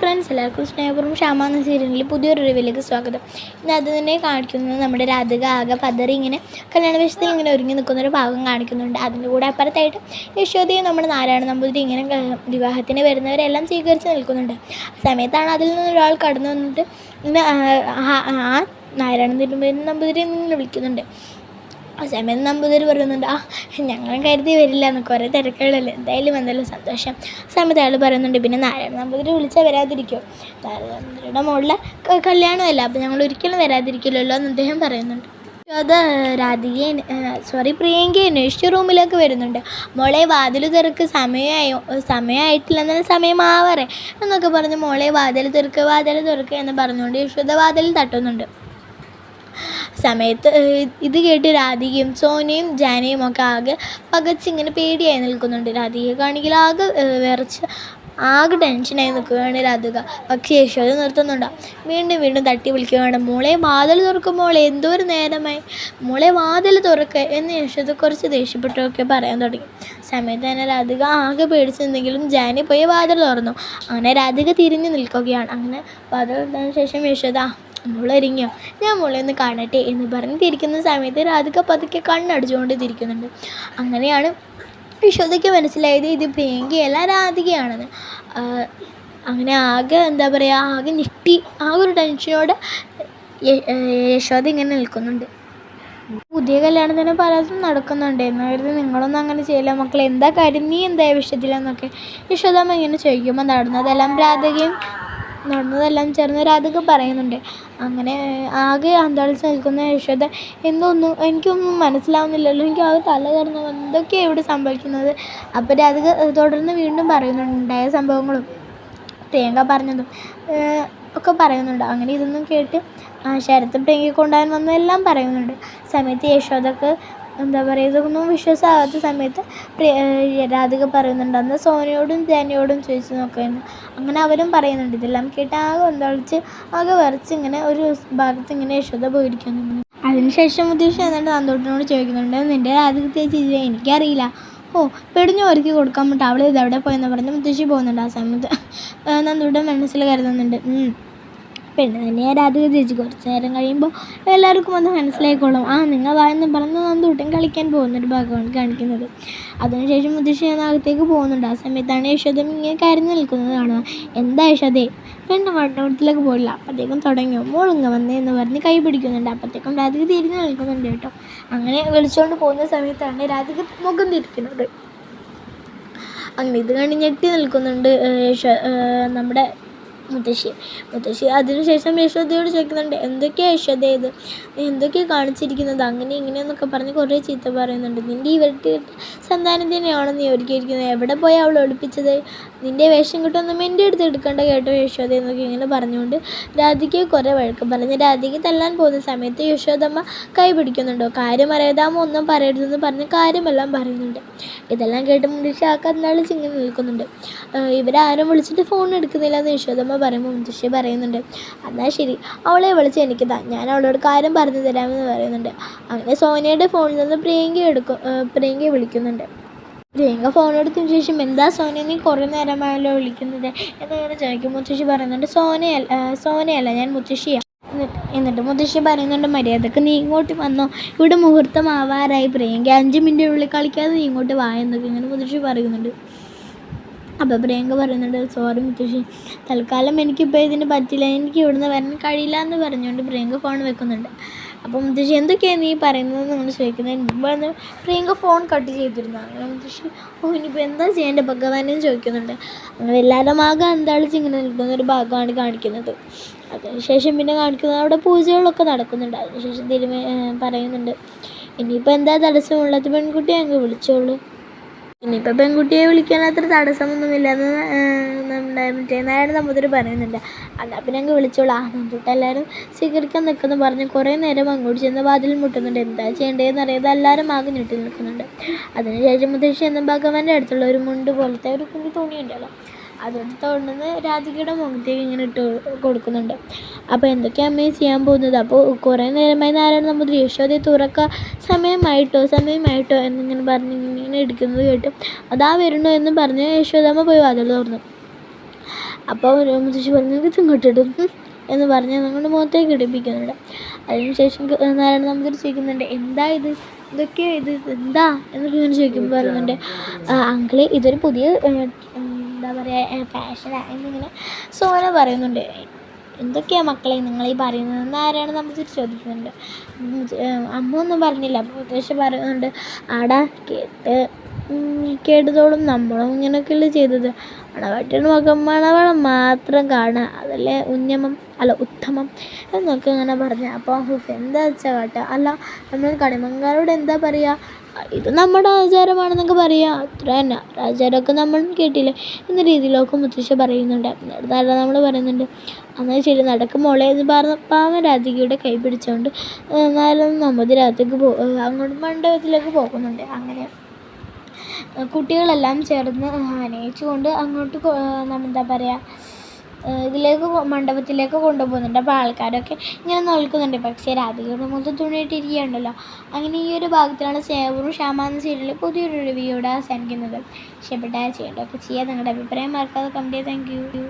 Friends, എല്ലാവർക്കും സ്നേഹപൂർവ്വം ക്ഷാമ എന്ന സീരിയലിൽ പുതിയൊരു റിവ്യൂവിലേക്ക് സ്വാഗതം. ഇന്ന് അത് തന്നെ കാണിക്കുന്നത് നമ്മുടെ രാധിക ആകെ പതറി ഇങ്ങനെ കല്യാണ വേഷത്തിൽ ഇങ്ങനെ ഒരുങ്ങി നിൽക്കുന്നൊരു ഭാഗം കാണിക്കുന്നുണ്ട്. അതിൻ്റെ കൂടെ അപ്പുറത്തായിട്ട് യശോദയും നമ്മുടെ നാരായണ നമ്പൂതിരി ഇങ്ങനെ വിവാഹത്തിന് വരുന്നവരെല്ലാം സ്വീകരിച്ച് നിൽക്കുന്നുണ്ട്. ആ സമയത്താണ് അതിൽ നിന്നൊരാൾ കടന്നു വന്നിട്ട് ഇങ്ങനെ ആ നാരായണ നമ്പൂതിരി നിന്ന് വിളിക്കുന്നുണ്ട്. ആ സമയത്ത് നമ്പൂതിരി പറയുന്നുണ്ട്, ഞങ്ങൾ കരുതി വരില്ല എന്ന്, കുറേ തിരക്കുകളല്ലേ, എന്തായാലും വന്നല്ലോ സന്തോഷം. ആ സമയത്ത് അയാൾ പറയുന്നുണ്ട്, പിന്നെ നാരായണ നമ്പൂതിരി വിളിച്ചാൽ വരാതിരിക്കുമോ, നാരായണ നമ്പൂതിരിയുടെ മോളിലെ കല്യാണമല്ല, അപ്പോൾ ഞങ്ങൾ ഒരിക്കലും വരാതിരിക്കില്ലല്ലോ എന്ന് അദ്ദേഹം പറയുന്നുണ്ട്. അത് പ്രിയങ്കയെ അന്വേഷിച്ച് റൂമിലേക്ക് വരുന്നുണ്ട്. മോളെ വാതിൽ തുറക്ക്, സമയമായിട്ടില്ല, എന്നാലും സമയമാവാറേ എന്നൊക്കെ പറഞ്ഞ് മോളെ വാതിൽ തുറക്ക് എന്ന് പറഞ്ഞുകൊണ്ട് യശോദ വാതിൽ തട്ടുന്നുണ്ട്. സമയത്ത് ഇത് കേട്ട് രാധികയും സോനയും ജാനയും ഒക്കെ ആകെ പകച്ചിങ്ങനെ പേടിയായി നിൽക്കുന്നുണ്ട്. രാധികയ്ക്കാണെങ്കിൽ ആകെ വിറച്ച് ആകെ ടെൻഷനായി നിൽക്കുകയാണ് രാധിക. പക്ഷേ യശോദ നിർത്തുന്നുണ്ടോ, വീണ്ടും തട്ടി വിളിക്കുകയാണ്, മോളെ വാതിൽ തുറക്കും, മോളെ എന്തോ ഒരു നേരമായി, മോളെ വാതിൽ തുറക്കുക എന്ന് യശോദ കുറച്ച് ദേഷ്യപ്പെട്ടൊക്കെ പറയാൻ തുടങ്ങി. സമയത്ത് തന്നെ രാധിക ആകെ പേടിച്ചെന്തെങ്കിലും ജാനി പോയി വാതിൽ തുറന്നു. അങ്ങനെ രാധിക തിരിഞ്ഞു നിൽക്കുകയാണ്. അങ്ങനെ വാതിൽ തുറന്നതിന് ശേഷം യശോദ, മോളൊരുങ്ങിയോ, ഞാൻ മോളെ ഒന്ന് കാണട്ടെ എന്ന് പറഞ്ഞ് തിരിക്കുന്ന സമയത്ത് രാധിക പതുക്കെ കണ്ണടിച്ചുകൊണ്ട് തിരിക്കുന്നുണ്ട്. അങ്ങനെയാണ് യശോദയ്ക്ക് മനസ്സിലായത് ഇത് പ്രിയങ്കയല്ല രാധികയാണെന്ന്. അങ്ങനെ ആകെ ആകെ ഞെട്ടി ആകെ ഒരു ടെൻഷനോടെ യശോദ ഇങ്ങനെ നിൽക്കുന്നുണ്ട്. പുതിയ കല്യാണത്തിന് പലതും നടക്കുന്നുണ്ട് എന്നായിരുന്നു, നിങ്ങളൊന്നും അങ്ങനെ ചെയ്യില്ല മക്കളെ, എന്താ കാര്യം, നീ എന്താ വിഷയത്തിലെന്നൊക്കെ യശോദാമ്മ ഇങ്ങനെ ചോദിക്കുമ്പോൾ നടന്നതെല്ലാം ചേർന്ന് രാധിക പറയുന്നുണ്ട്. അങ്ങനെ ആകെ അന്താളിച്ച് നിൽക്കുന്ന യശോദ, എനിക്കൊന്നും മനസ്സിലാവുന്നില്ലല്ലോ, എനിക്ക് ആകെ തല കറങ്ങുന്നു, എന്തൊക്കെയാണ് ഇവിടെ സംഭവിക്കുന്നത്. അപ്പോൾ രാധിക തുടർന്ന് വീണ്ടും പറയുന്നുണ്ട് ഉണ്ടായ സംഭവങ്ങളും പ്രിയങ്ക പറഞ്ഞതും ഒക്കെ പറയുന്നുണ്ട്. അങ്ങനെ ഇതൊന്നും കേട്ട് ശരത്ത് പ്രിയങ്കയെ കൊണ്ടുപോകാൻ വന്നതെല്ലാം പറയുന്നുണ്ട്. സമയത്ത് യശോദക്ക് ഇതൊന്നും വിശ്വാസമാകാത്ത സമയത്ത് രാധിക പറയുന്നുണ്ട്, അന്ന് സോനയോടും ജാനിയോടും ചോദിച്ചു നോക്കുമായിരുന്നു. അങ്ങനെ അവരും പറയുന്നുണ്ട്. ഇതെല്ലാം കേട്ട് ആകെ വിറച്ച് ഇങ്ങനെ ഒരു ഭാഗത്ത് ഇങ്ങനെ യശോദ പോയിരിക്കുന്നു. അതിനുശേഷം മുത്തശ്ശി എന്നിട്ട് നന്ദൂട്ടനോട് ചോദിക്കുന്നുണ്ട്, നിൻ്റെ രാധിക ചേച്ചി എനിക്കറിയില്ല, പെടിഞ്ഞു ഒരുക്കി കൊടുക്കാൻ പറ്റും, അവൾ ഇതെവിടെ പോയെന്ന് പറഞ്ഞ് മുത്തശ്ശി പോകുന്നുണ്ട്. ആ സമയത്ത് നന്ദൂട്ടൻ മനസ്സിൽ കരുതുന്നുണ്ട്, പെണ്ണ് തന്നെയാണ് രാധിക ചേച്ചി, കുറച്ച് നേരം കഴിയുമ്പോൾ എല്ലാവർക്കും അത് മനസ്സിലായിക്കോളും, നിങ്ങൾ വായെന്ന് പറഞ്ഞ് നന്ദൂട്ടൻ കളിക്കാൻ പോകുന്നൊരു ഭാഗമാണ് കാണിക്കുന്നത്. അതിനുശേഷം മുത്തശ്ശി അകത്തേക്ക് പോകുന്നുണ്ട്. ആ സമയത്താണ് യശോദ ഇങ്ങനെ കരഞ്ഞു നിൽക്കുന്നത് കാണുക. എന്താ യശോദേ, പെണ്ണ് വട്ടവട്ടത്തിലേക്ക് പോയില്ല, അപ്പോഴത്തേക്കും തുടങ്ങിയോ, മോളിങ്ങ വന്നേ എന്ന് പറഞ്ഞ് കൈ പിടിക്കുന്നുണ്ട്. അപ്പോഴത്തേക്കും രാധിക തിരിഞ്ഞു നിൽക്കുന്നുണ്ട് കേട്ടോ. അങ്ങനെ വിളിച്ചുകൊണ്ട് പോകുന്ന സമയത്താണ് രാധിക മുഖം തിരിക്കുന്നത്. അങ്ങനെ ഇത് കണ്ട് ഞെട്ടി നിൽക്കുന്നുണ്ട് നമ്മുടെ മുത്തശ്ശി. അതിനുശേഷം യശോദയോട് ചോദിക്കുന്നുണ്ട്, എന്തൊക്കെയാണ് യശോദ ഇത്, എന്തൊക്കെയാണ് കാണിച്ചിരിക്കുന്നത്, അങ്ങനെ ഇങ്ങനെയെന്നൊക്കെ പറഞ്ഞ് കുറേ ചീത്ത പറയുന്നുണ്ട്. നിൻ്റെ ഈ സന്താനം തന്നെയാണോ നീ ഒരുക്കിയിരിക്കുന്നത്, എവിടെ പോയി അവൾ ഒളിപ്പിച്ചത്, നിൻ്റെ വേഷം കിട്ടൊന്നും എൻ്റെ അടുത്ത് എടുക്കേണ്ട കേട്ടോ യശോദ എന്നൊക്കെ ഇങ്ങനെ പറഞ്ഞുകൊണ്ട് രാധികയെ കുറേ വഴക്ക് പറഞ്ഞ് രാധിക തല്ലാൻ പോകുന്ന സമയത്ത് യശോദമ്മ കൈ പിടിക്കുന്നുണ്ടോ, കാര്യം അറിയാതാമോ ഒന്നും പറയരുതെന്ന് പറഞ്ഞ് കാര്യമെല്ലാം പറയുന്നുണ്ട്. ഇതെല്ലാം കേട്ട് മുത്തശ്ശി കന്നാളിച്ച് ഇങ്ങനെ നിൽക്കുന്നുണ്ട്. ഇവരാരും വിളിച്ചിട്ട് ഫോൺ എടുക്കുന്നില്ല എന്ന് യശോദമ്മ പറയുമ്പോൾ മുത്തശ്ശി പറയുന്നുണ്ട്, എന്നാൽ ശരി, അവളെ വിളിച്ച് എനിക്ക് ഞാൻ അവളോട് കാര്യം പറഞ്ഞു തരാമെന്ന് പറയുന്നുണ്ട്. അങ്ങനെ സോനയുടെ ഫോണിൽ നിന്ന് പ്രിയങ്കയെ വിളിക്കുന്നുണ്ട്. പ്രിയങ്ക ഫോൺ എടുത്തതിന് ശേഷം, എന്താ സോന, നീ കുറേ നേരമായല്ലോ വിളിക്കുന്നത് എന്നിങ്ങനെ ചോദിക്കും. മുത്തശ്ശി പറയുന്നുണ്ട്, സോനയല്ല, ഞാൻ മുത്തശ്ശിയാണ്. എന്നിട്ട് മുത്തശ്ശി പറയുന്നുണ്ട്, മര്യാദക്ക് നീ ഇങ്ങോട്ട് വന്നോ, ഇവിടെ മുഹൂർത്തമാവാറായി, പ്രിയങ്ക 5 മിനിറ്റിനുള്ളിൽ കളിക്കാതെ നീ ഇങ്ങോട്ട് വാ എന്നൊക്കെ ഇങ്ങനെ മുത്തശ്ശി പറയുന്നുണ്ട്. അപ്പോൾ പ്രിയങ്ക പറയുന്നുണ്ട്, സോറി മുത്തശ്ശി, തൽക്കാലം എനിക്കിപ്പോൾ ഇതിന് പറ്റില്ല, എനിക്ക് ഇവിടുന്ന് വരാൻ കഴിയില്ല എന്ന് പറഞ്ഞുകൊണ്ട് പ്രിയങ്ക ഫോൺ വെക്കുന്നുണ്ട്. അപ്പോൾ മുത്തശ്ശി, എന്തൊക്കെയാണ് നീ പറയുന്നത് നിങ്ങൾ ചോദിക്കുന്നത്. മുമ്പ് പ്രിയങ്ക ഫോൺ കട്ട് ചെയ്തിരുന്നു. അങ്ങനെ മുത്തശ്ശി, ഇനിയിപ്പോൾ എന്താ ചെയ്യേണ്ട ഭഗവാനെന്ന് ചോദിക്കുന്നുണ്ട്. അങ്ങനെ എല്ലാവരും ആകെ അന്താളിച്ച് ഇങ്ങനെ നിൽക്കുന്നൊരു ഭാഗമാണ് കാണിക്കുന്നത്. അതിനുശേഷം പിന്നെ കാണിക്കുന്നത് അവിടെ പൂജകളൊക്കെ നടക്കുന്നുണ്ട്. അതിനുശേഷം പറയുന്നുണ്ട്, ഇനിയിപ്പോൾ എന്താ തടസ്സമുള്ളത്, പെൺകുട്ടിയെ അങ്ങ് വിളിച്ചോളൂ, ഇനിയിപ്പോൾ പെൺകുട്ടിയെ വിളിക്കാൻ അത്ര തടസ്സമൊന്നുമില്ലെന്ന് നമ്മുടെ നാരായണ നമ്പൂതിരി പറയുന്നുണ്ട്. എന്നാൽ പിന്നെ അങ്ങ് വിളിച്ചോളാം. നന്ദൂട്ട എല്ലാവരും സ്വീകരിക്കാൻ നിൽക്കുന്നു പറഞ്ഞ് കുറേ നേരം അങ്ങോട്ട് ചെന്ന് വാതിൽ മുട്ടുന്നുണ്ട്. എന്താ ചെയ്യേണ്ടതെന്ന് അറിയാതെ എല്ലാവരും ആകെ ഞെട്ടി നിൽക്കുന്നുണ്ട്. അതിനുശേഷം മുത്തശ്ശി എന്ന ഭഗവാന്റെ അടുത്തുള്ള ഒരു മുണ്ട് പോലത്തെ ഒരു കുഞ്ഞു തുണിയുണ്ടല്ലോ, അതെടുത്ത് കൊണ്ടുവന്ന് രാധികയുടെ മുഖത്തേക്ക് ഇങ്ങനെ ഇട്ട് കൊടുക്കുന്നുണ്ട്. അപ്പോൾ എന്തൊക്കെയാണ് അമ്മയെ ചെയ്യാൻ പോകുന്നത്. അപ്പോൾ കുറേ നേരമായി നാരായണ നമ്പൂതിരി യശോദയെ തുറക്കുക, സമയമായിട്ടോ എന്നിങ്ങനെ പറഞ്ഞ് ഇങ്ങനെ എടുക്കുന്നത് കേട്ട് അതാ വരുന്നു എന്ന് പറഞ്ഞ് യശോദാമ്മ പോയി വാതിൽ തുറന്നു. അപ്പോൾ ഒരു മുത്തശ്ശി പറഞ്ഞു ഇത് ഇങ്ങോട്ടിടും എന്ന് പറഞ്ഞ് നമ്മുടെ മുഖത്തേക്ക് ഇടിപ്പിക്കുന്നുണ്ട്. അതിനുശേഷം നാരായണ നമ്പൂതിരി ചോദിക്കുന്നുണ്ട് എന്താ ഇത്, ഇതൊക്കെയോ ഇത് എന്താ എന്നൊക്കെ ഇങ്ങനെ ചോദിക്കുമ്പോൾ പറയുന്നുണ്ട് അങ്കിള് ഇതൊരു പുതിയ എന്താ പറയുക ഫാഷനാണ് എന്നിങ്ങനെ സോന പറയുന്നുണ്ട്. എന്തൊക്കെയാണ് മക്കളെ നിങ്ങളീ പറയുന്നത് നാരായണ നമ്പൂതിരി ചോദിക്കുന്നുണ്ട്. അമ്മ ഒന്നും പറഞ്ഞില്ല. അപ്പോൾ മുത്തശ്ശി പറയുന്നുണ്ട് ആടാ കേട്ടതോളും നമ്മളും ഇങ്ങനെയൊക്കെയല്ലേ ചെയ്തത്. മണവാട്ടിയുടെ മുഖം മണവളം മാത്രം കാണുക അതല്ലേ ഉത്തമം എന്നൊക്കെ ഇങ്ങനെ പറഞ്ഞു. അപ്പോൾ എന്താ വെച്ചാൽ കേട്ടോ അല്ല നമ്മൾ കണിമംഗാരോട് എന്താ പറയുക, ഇത് നമ്മുടെ ആചാരമാണെന്നൊക്കെ പറയുക അത്ര തന്നെ, ആചാരമൊക്കെ നമ്മളും കേട്ടില്ലേ എന്ന രീതിയിലൊക്കെ മുത്തശ്ശി പറയുന്നുണ്ട്. എന്നിട്ട് നമ്മൾ പറയുന്നുണ്ട് എന്നാൽ ശരി നടക്കും മോളെ എന്ന് പറഞ്ഞ പാവം രാധികയുടെ കൈ പിടിച്ചുകൊണ്ട് നാരായണ നമ്പൂതിരിയകത്തേക്ക് അങ്ങോട്ട് മണ്ഡപത്തിലേക്ക് പോകുന്നുണ്ട്. അങ്ങനെ കുട്ടികളെല്ലാം ചേർന്ന് അനയിച്ചുകൊണ്ട് അങ്ങോട്ട് എന്താ പറയുക മണ്ഡപത്തിലേക്ക് കൊണ്ടുപോകുന്നുണ്ട്. അപ്പോൾ ആൾക്കാരൊക്കെ ഇങ്ങനെ നോക്കുന്നുണ്ട്. പക്ഷേ രാധികയുടെ മുഖത്ത് തുണിയിട്ടിരിക്കുകയുണ്ടല്ലോ. അങ്ങനെ ഈ ഒരു ഭാഗത്തിലാണ് സ്നേഹപൂർവ്വം ക്ഷാമ എന്ന സീരിയലിൽ പുതിയൊരു റിവ്യൂടെ അവസാനിക്കുന്നത്. ഇഷ്ടപ്പെട്ടാൽ ചെയ്യേണ്ടതൊക്കെ ചെയ്യാൻ നിങ്ങളുടെ അഭിപ്രായം മറക്കാതെ കമൻറ്റ് ചെയ്യുക. Thank you.